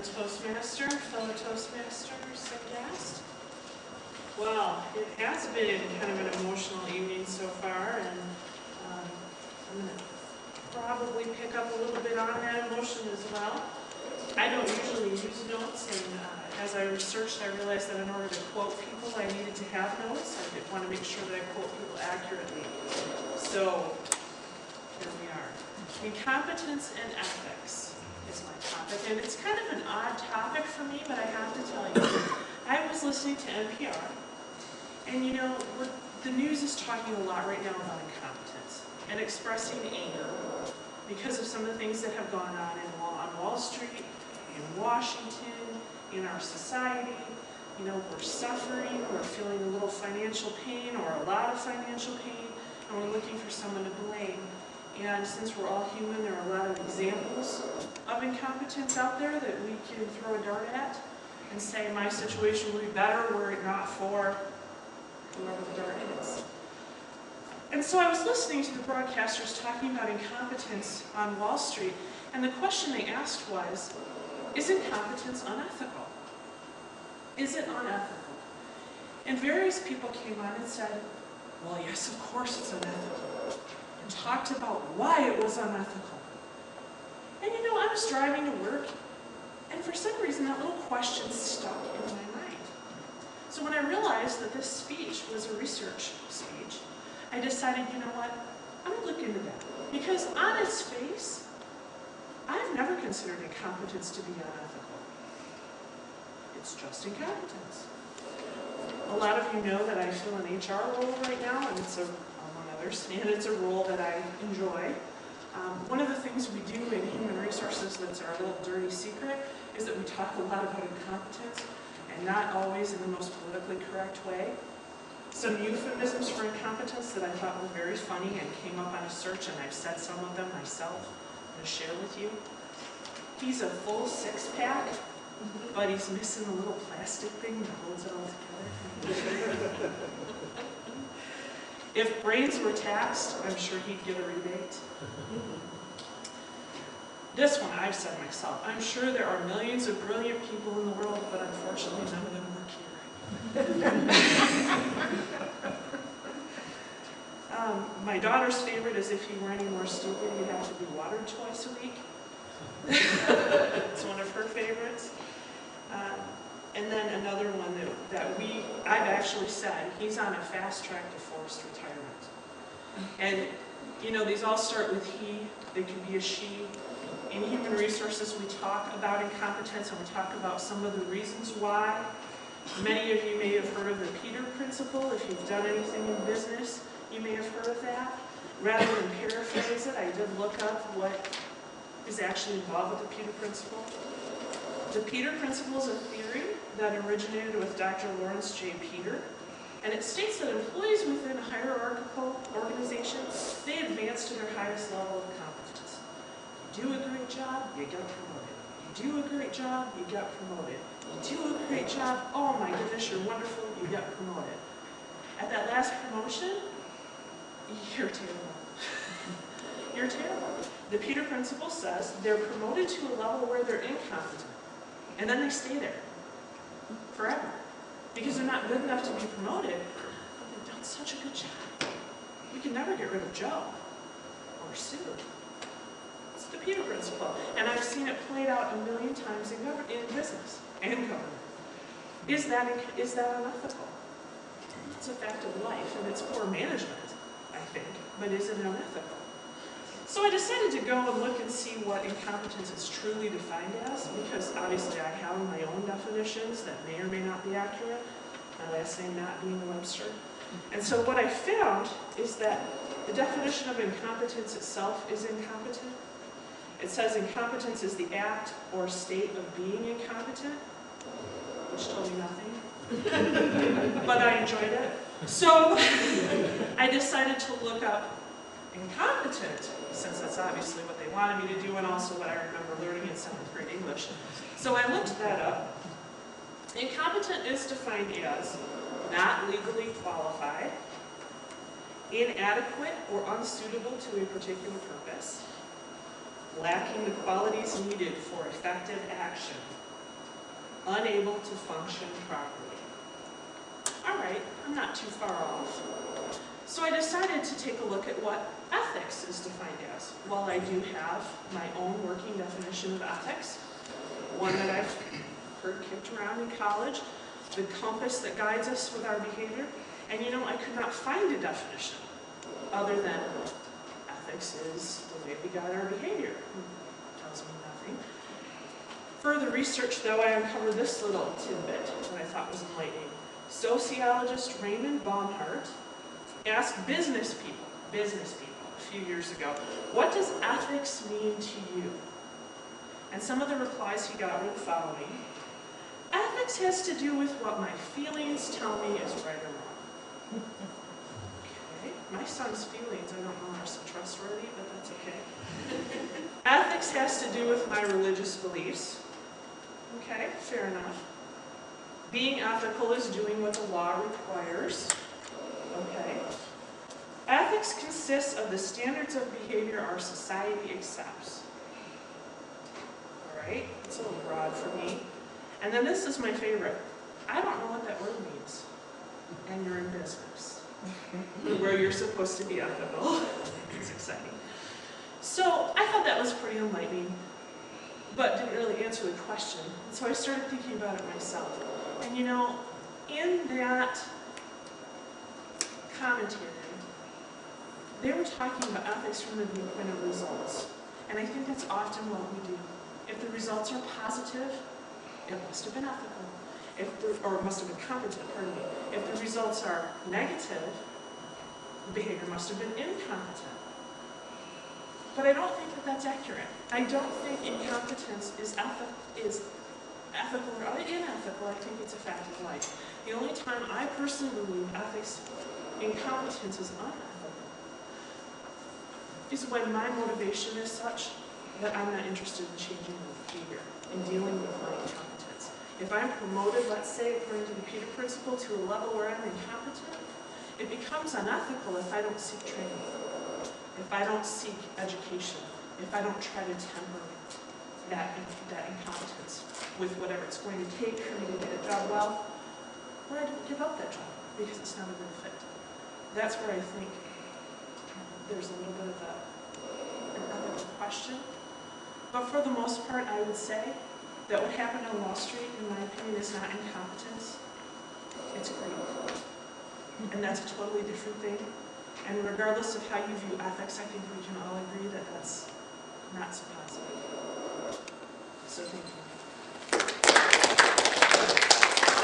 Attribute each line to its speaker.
Speaker 1: Toastmaster, fellow Toastmasters and guest. Well, it has been kind of an emotional evening so far, and I'm going to probably pick up a little bit on that emotion as well. I don't usually use notes, and as I researched, I realized that in order to quote people, I needed to have notes. I did want to make sure that I quote people accurately. So, here we are. Incompetence and ethics is my topic, and it's kind of an odd topic for me, but I have to tell you. I was listening to NPR, and you know, the news is talking a lot right now about incompetence and expressing anger because of some of the things that have gone on on Wall Street, in Washington, in our society. You know, we're suffering, we're feeling a little financial pain or a lot of financial pain, and we're looking for someone to blame. And since we're all human, there are a lot of examples of incompetence out there that we can throw a dart at and say, my situation would be better were it not for whoever the dart is. And so I was listening to the broadcasters talking about incompetence on Wall Street, and the question they asked was, is incompetence unethical? Is it unethical? And various people came on and said, well, yes, of course it's unethical, and talked about why it was unethical. And you know, I was driving to work, and for some reason that little question stuck in my mind. So when I realized that this speech was a research speech, I decided, you know what, I'm going to look into that. Because on its face, I've never considered incompetence to be unethical. It's just incompetence. A lot of you know that I fill an HR role right now, and it's among others, and it's a role that I enjoy. One of the things we do in human resources that's our little dirty secret is that we talk a lot about incompetence, and not always in the most politically correct way. Some euphemisms for incompetence that I thought were very funny and came up on a search, and I've said some of them myself. I'm going to share with you. He's a full six-pack, but he's missing the little plastic thing that holds it all together. If brains were taxed, I'm sure he'd get a rebate. This one I've said myself. I'm sure there are millions of brilliant people in the world, but unfortunately none of them work here. My daughter's favorite is, if you were any more stupid, you'd have to be watered twice a week. It's one of her favorites. And then another one that I've actually said, he's on a fast track to forced retirement. And you know, these all start with he, they could be a she. In human resources, we talk about incompetence, and we talk about some of the reasons why. Many of you may have heard of the Peter Principle. If you've done anything in business, you may have heard of that. Rather than paraphrase it, I did look up what is actually involved with the Peter Principle. The Peter Principle is a theory that originated with Dr. Lawrence J. Peter, and it states that employees within hierarchical organizations, they advance to their highest level of competence. You do a great job, you get promoted. You do a great job, you get promoted. You do a great job, oh my goodness, you're wonderful, you get promoted. At that last promotion, you're terrible. You're terrible. The Peter Principle says they're promoted to a level where they're incompetent, and then they stay there forever because they're not good enough to be promoted, but they've done such a good job. We can never get rid of Joe or Sue. It's the Peter Principle, and I've seen it played out a million times in business and government. Is that unethical? It's a fact of life, and it's poor management, I think, but is it unethical? So I decided to go and look and see what incompetence is truly defined as, because obviously I have my own definitions that may or may not be accurate, my last name not being Webster. And so what I found is that the definition of incompetence itself is incompetent. It says incompetence is the act or state of being incompetent, which told me nothing, but I enjoyed it. So I decided to look up incompetent, since that's obviously what they wanted me to do, and also what I remember learning in 7th grade English. So I looked that up. Incompetent is defined as not legally qualified, inadequate or unsuitable to a particular purpose, lacking the qualities needed for effective action, unable to function properly. All right, I'm not too far off. So I decided to take a look at what ethics is defined as. While I do have my own working definition of ethics, one that I've heard kicked around in college, the compass that guides us with our behavior, and you know, I could not find a definition other than ethics is the way we guide our behavior. Tells me nothing. Further research, though, I uncovered this little tidbit that I thought was enlightening. Sociologist Raymond Baumhart asked business people a few years ago, what does ethics mean to you? And some of the replies he got were the following. Ethics has to do with what my feelings tell me is right or wrong. Okay, my son's feelings, I don't know, are so trustworthy, but that's okay. Ethics has to do with my religious beliefs. Okay, fair enough. Being ethical is doing what the law requires. Okay. Ethics consists of the standards of behavior our society accepts. All right, it's a little broad for me. And then this is my favorite. I don't know what that word means. And you're in business, where you're supposed to be ethical. It's exciting. So I thought that was pretty enlightening, but didn't really answer the question. And so I started thinking about it myself. And you know, in that commentary, they were talking about ethics from the viewpoint of results. And I think that's often what we do. If the results are positive, it must have been ethical. Or it must have been competent, pardon me. If the results are negative, the behavior must have been incompetent. But I don't think that that's accurate. I don't think incompetence is ethical or unethical. I think it's a fact of life. The only time I personally believe incompetence is unethical is when my motivation is such that I'm not interested in changing my behavior and dealing with my incompetence. If I'm promoted, let's say, according to the Peter Principle, to a level where I'm incompetent, it becomes unethical if I don't seek training, if I don't seek education, if I don't try to temper that incompetence with whatever it's going to take for me to get a job well, or I don't give up that job because it's not a good fit. That's where I think there's a little bit of an ethical question. But for the most part, I would say that what happened on Wall Street, in my opinion, is not incompetence. It's greed. And that's a totally different thing. And regardless of how you view ethics, I think we can all agree that that's not so positive. So thank you.